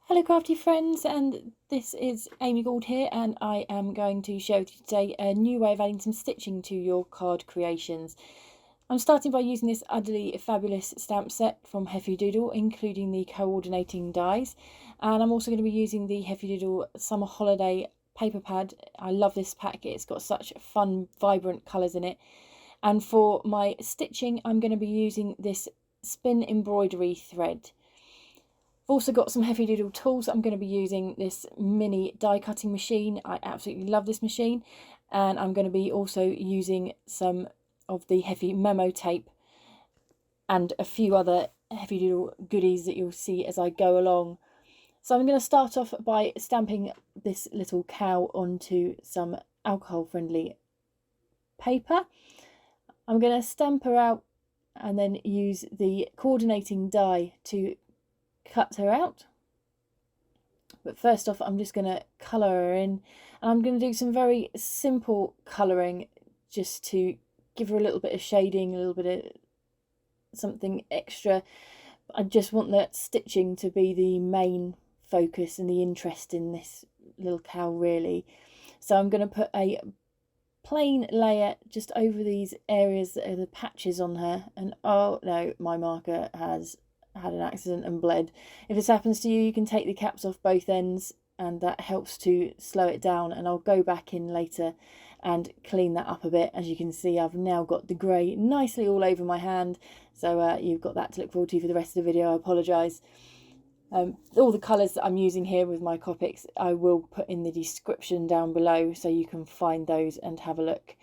Hello crafty friends, and this is Amy Gould here, and I am going to show you today a new way of adding some stitching to your card creations. I'm starting by using this utterly fabulous stamp set from Heffy Doodle, including the coordinating dies, and I'm also going to be using the Heffy Doodle Summer Holiday paper pad. I love this pack, it's got such fun vibrant colours in it. And for my stitching I'm going to be using this spin embroidery thread. I've also got some Heffy Doodle tools. I'm going to be using this mini die cutting machine. I absolutely love this machine. And I'm going to be also using some of the Heffy memo tape and a few other Heffy Doodle goodies that you'll see as I go along. So I'm going to start off by stamping this little cow onto some alcohol friendly paper. I'm going to stamp her out and then use the coordinating die to cut her out. But first off, I'm just going to colour her in, and I'm going to do some very simple colouring just to give her a little bit of shading, a little bit of something extra. I just want that stitching to be the main focus and the interest in this little cow really. So I'm going to put a plain layer just over these areas that are the patches on her, and oh no, my marker has had an accident and bled. If this happens to you, you can take the caps off both ends and that helps to slow it down, and I'll go back in later and clean that up a bit. As you can see, I've now got the grey nicely all over my hand, so you've got that to look forward to for the rest of the video. I apologise. All the colours that I'm using here with my Copics I will put in the description down below so you can find those and have a look.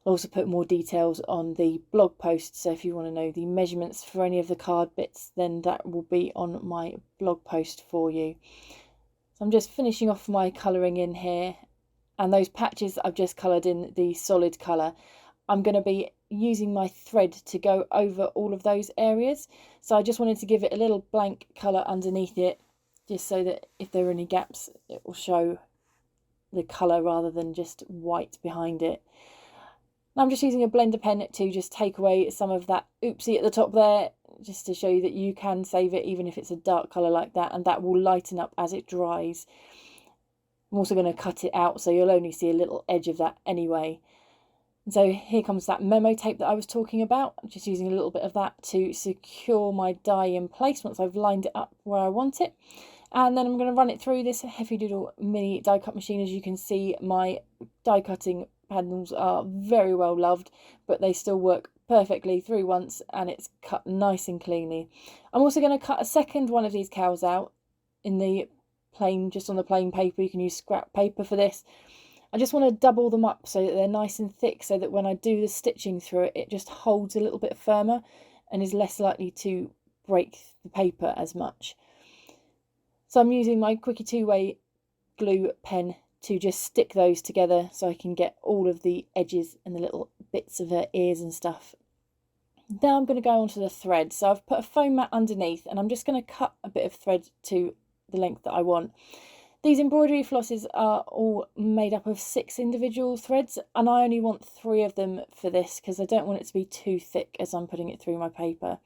I'll also put more details on the blog post, so if you want to know the measurements for any of the card bits, then that will be on my blog post for you. So I'm just finishing off my colouring in here, and those patches I've just coloured in the solid colour. I'm going to be using my thread to go over all of those areas, so I just wanted to give it a little blank colour underneath it, just so that if there are any gaps it will show the colour rather than just white behind it. I'm just using a blender pen to just take away some of that oopsie at the top there, just to show you that you can save it even if it's a dark colour like that, and that will lighten up as it dries. I'm also going to cut it out so you'll only see a little edge of that anyway. And so here comes that memo tape that I was talking about. I'm just using a little bit of that to secure my die in place once I've lined it up where I want it. And then I'm going to run it through this Heffy Doodle mini die cut machine. As you can see, my die cutting panels are very well loved, but they still work perfectly through once and it's cut nice and cleanly. I'm also going to cut a second one of these cows out in the plain, just on the plain paper. You can use scrap paper for this. I just want to double them up so that they're nice and thick, so that when I do the stitching through it, it just holds a little bit firmer and is less likely to break the paper as much. So I'm using my Quickie two-way glue pen to just stick those together so I can get all of the edges and the little bits of her ears and stuff. Now I'm going to go onto the thread. So I've put a foam mat underneath, and I'm just going to cut a bit of thread to the length that I want. These embroidery flosses are all made up of 6 individual threads, and I only want 3 of them for this because I don't want it to be too thick as I'm putting it through my paper.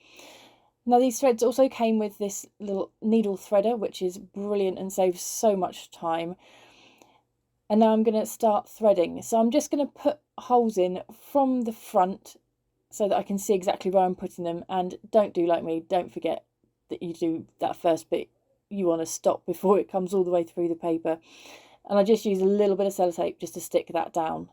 Now these threads also came with this little needle threader, which is brilliant and saves so much time. And now I'm going to start threading. So I'm just going to put holes in from the front so that I can see exactly where I'm putting them. And don't do like me, don't forget that you do that first bit. You want to stop before it comes all the way through the paper. And I just use a little bit of sellotape just to stick that down.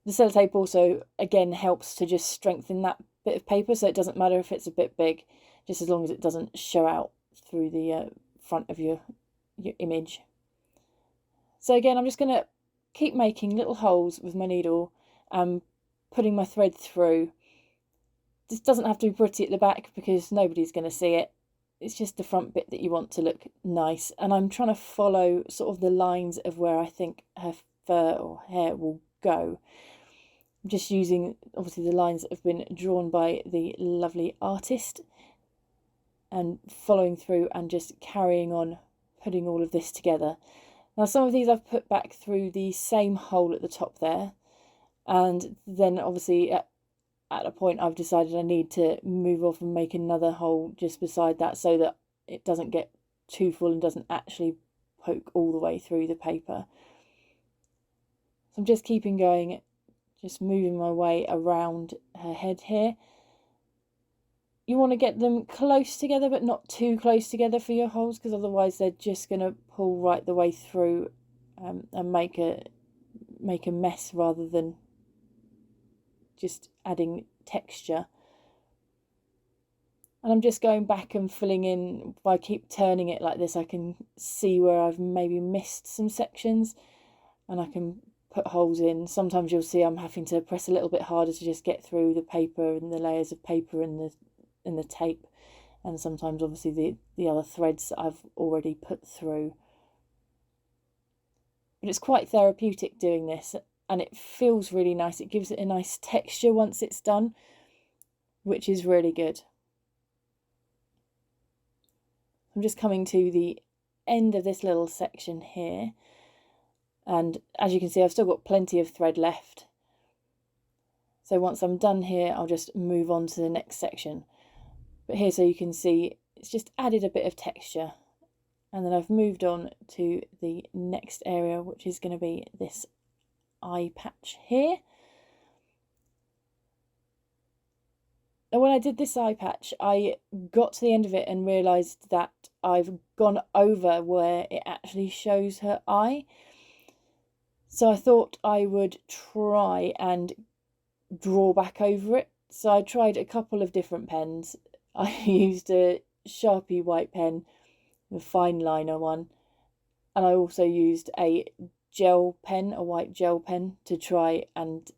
The sellotape also, again, helps to just strengthen that bit of paper, so it doesn't matter if it's a bit big, just as long as it doesn't show out through the front of your image. So again, I'm just going to keep making little holes with my needle and putting my thread through. This doesn't have to be pretty at the back because nobody's going to see it. It's just the front bit that you want to look nice. And I'm trying to follow sort of the lines of where I think her fur or hair will go. I'm just using, obviously, the lines that have been drawn by the lovely artist and following through and just carrying on, putting all of this together. Now some of these I've put back through the same hole at the top there, and then obviously at a point I've decided I need to move off and make another hole just beside that so that it doesn't get too full and doesn't actually poke all the way through the paper. So I'm just keeping going, just moving my way around her head here. You want to get them close together, but not too close together for your holes, because otherwise they're just going to pull right the way through and make a mess rather than just adding texture. And I'm just going back and filling in. If I keep turning it like this, I can see where I've maybe missed some sections and I can put holes in. Sometimes you'll see I'm having to press a little bit harder to just get through the paper and the layers of paper and the tape, and sometimes obviously the other threads that I've already put through. But it's quite therapeutic doing this, and it feels really nice. It gives it a nice texture once it's done, which is really good. I'm just coming to the end of this little section here, and as you can see, I've still got plenty of thread left. So once I'm done here, I'll just move on to the next section. But here, so you can see, it's just added a bit of texture. And then I've moved on to the next area, which is going to be this eye patch here. And when I did this eye patch, I got to the end of it and realised that I've gone over where it actually shows her eye. So I thought I would try and draw back over it. So I tried a couple of different pens. I used a Sharpie white pen, a fine liner one, and I also used a gel pen, a white gel pen, to try and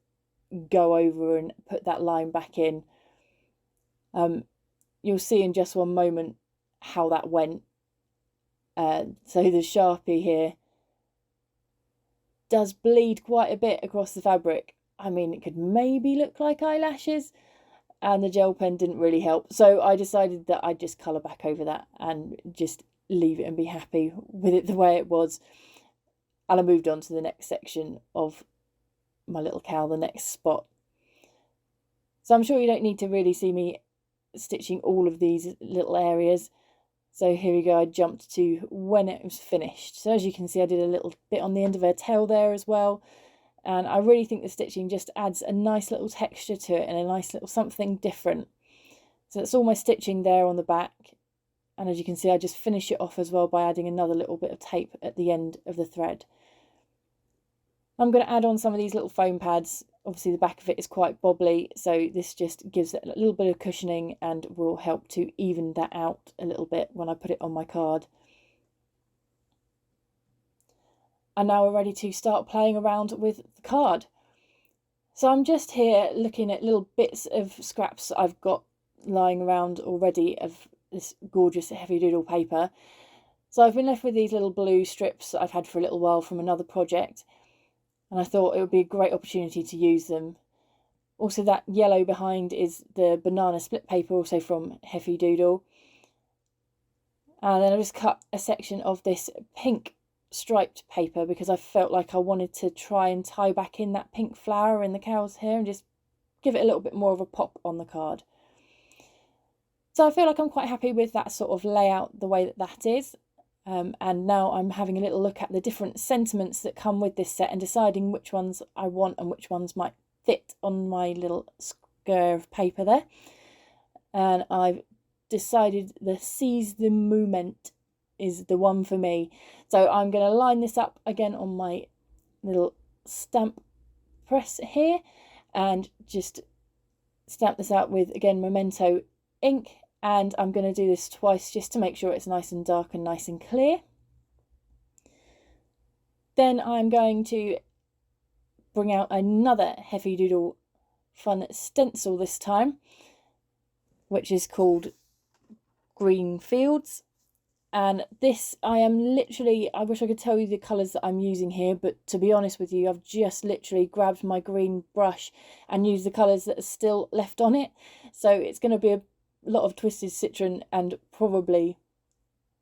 go over and put that line back in. You'll see in just one moment how that went. So the Sharpie here does bleed quite a bit across the fabric. I mean, it could maybe look like eyelashes, and the gel pen didn't really help. So I decided that I'd just colour back over that and just leave it and be happy with it the way it was. And I moved on to the next section of my little cowl, the next spot. So I'm sure you don't need to really see me stitching all of these little areas. So here we go, I jumped to when it was finished. So as you can see, I did a little bit on the end of her tail there as well. And I really think the stitching just adds a nice little texture to it and a nice little something different. So that's all my stitching there on the back. And as you can see, I just finish it off as well by adding another little bit of tape at the end of the thread. I'm going to add on some of these little foam pads. Obviously the back of it is quite bobbly, so this just gives it a little bit of cushioning and will help to even that out a little bit when I put it on my card. And now we're ready to start playing around with the card. So I'm just here looking at little bits of scraps I've got lying around already of this gorgeous Heffy Doodle paper. So I've been left with these little blue strips that I've had for a little while from another project, and I thought it would be a great opportunity to use them. Also, that yellow behind is the banana split paper, also from Heffy Doodle. And then I just cut a section of this pink striped paper because I felt like I wanted to try and tie back in that pink flower in the cow's hair and just give it a little bit more of a pop on the card. So I feel like I'm quite happy with that sort of layout, the way that that is. And now I'm having a little look at the different sentiments that come with this set and deciding which ones I want and which ones might fit on my little square of paper there. And I've decided the Seize the Moment is the one for me. So I'm going to line this up again on my little stamp press here and just stamp this out with, again, Memento ink. And I'm going to do this twice just to make sure it's nice and dark and nice and clear. Then I'm going to bring out another Heffy Doodle fun stencil this time, which is called Green Fields. And this, I am literally, I wish I could tell you the colours that I'm using here, but to be honest with you, I've just literally grabbed my green brush and used the colours that are still left on it. So it's going to be a lot of Twisted Citron and probably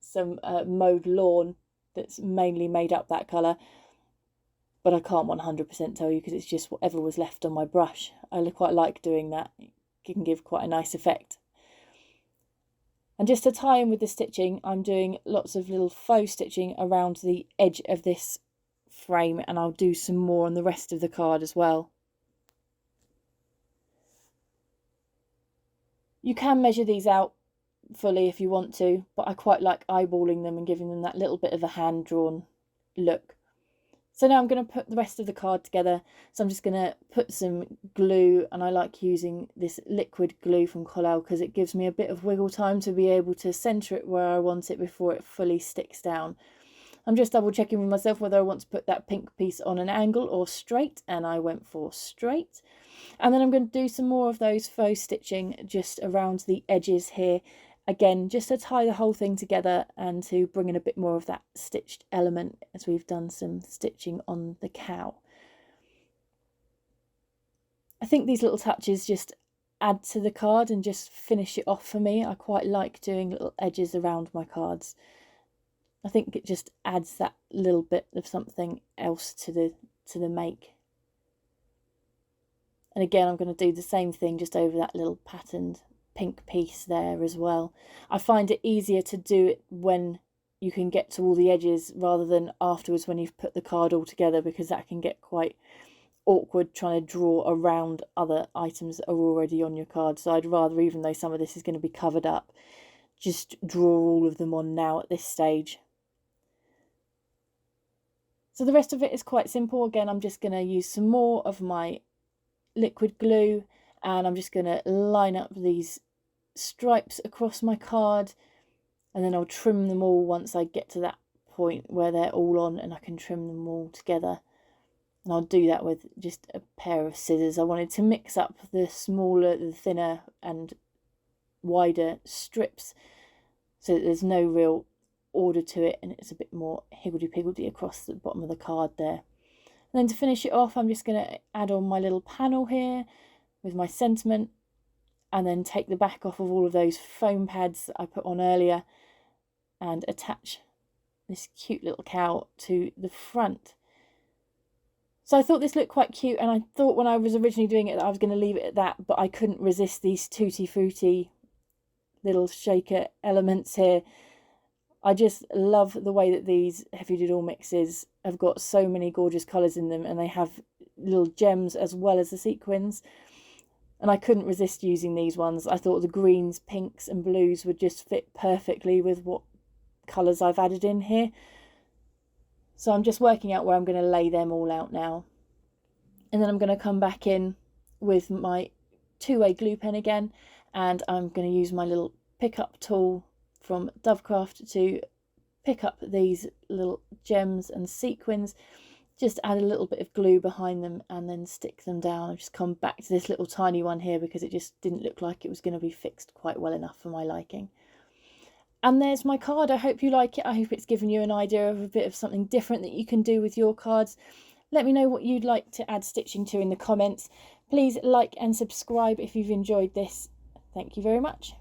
some mauve lawn that's mainly made up that colour. But I can't 100% tell you because it's just whatever was left on my brush. I quite like doing that. It can give quite a nice effect. And just to tie in with the stitching, I'm doing lots of little faux stitching around the edge of this frame, and I'll do some more on the rest of the card as well. You can measure these out fully if you want to, but I quite like eyeballing them and giving them that little bit of a hand-drawn look. So now I'm going to put the rest of the card together. So I'm just going to put some glue, and I like using this liquid glue from Collal because it gives me a bit of wiggle time to be able to centre it where I want it before it fully sticks down. I'm just double checking with myself whether I want to put that pink piece on an angle or straight, and I went for straight. And then I'm going to do some more of those faux stitching just around the edges here. Again, just to tie the whole thing together and to bring in a bit more of that stitched element as we've done some stitching on the cow. I think these little touches just add to the card and just finish it off for me. I quite like doing little edges around my cards. I think it just adds that little bit of something else to the make. And again, I'm going to do the same thing just over that little patterned pink piece there as well. I find it easier to do it when you can get to all the edges rather than afterwards when you've put the card all together, because that can get quite awkward trying to draw around other items that are already on your card. So I'd rather, even though some of this is going to be covered up, just draw all of them on now at this stage. So the rest of it is quite simple. Again, I'm just going to use some more of my liquid glue, and I'm just going to line up these stripes across my card, and then I'll trim them all once I get to that point where they're all on and I can trim them all together. And I'll do that with just a pair of scissors. I wanted to mix up the smaller, the thinner and wider strips so that there's no real order to it and it's a bit more higgledy-piggledy across the bottom of the card there. And then to finish it off, I'm just going to add on my little panel here with my sentiment, and then take the back off of all of those foam pads that I put on earlier and attach this cute little cow to the front. So I thought this looked quite cute, and I thought when I was originally doing it that I was going to leave it at that, but I couldn't resist these tutti frutti little shaker elements here. I just love the way that these Heffy Doodle mixes have got so many gorgeous colours in them, and they have little gems as well as the sequins. And I couldn't resist using these ones. I thought the greens, pinks and blues would just fit perfectly with what colours I've added in here. So I'm just working out where I'm going to lay them all out now. And then I'm going to come back in with my two-way glue pen again, and I'm going to use my little pickup tool from Dovecraft to pick up these little gems and sequins, just add a little bit of glue behind them and then stick them down. I've just come back to this little tiny one here because it just didn't look like it was going to be fixed quite well enough for my liking. And there's my card. I hope you like it. I hope it's given you an idea of a bit of something different that you can do with your cards. Let me know what you'd like to add stitching to in the comments. Please like and subscribe if you've enjoyed this. Thank you very much.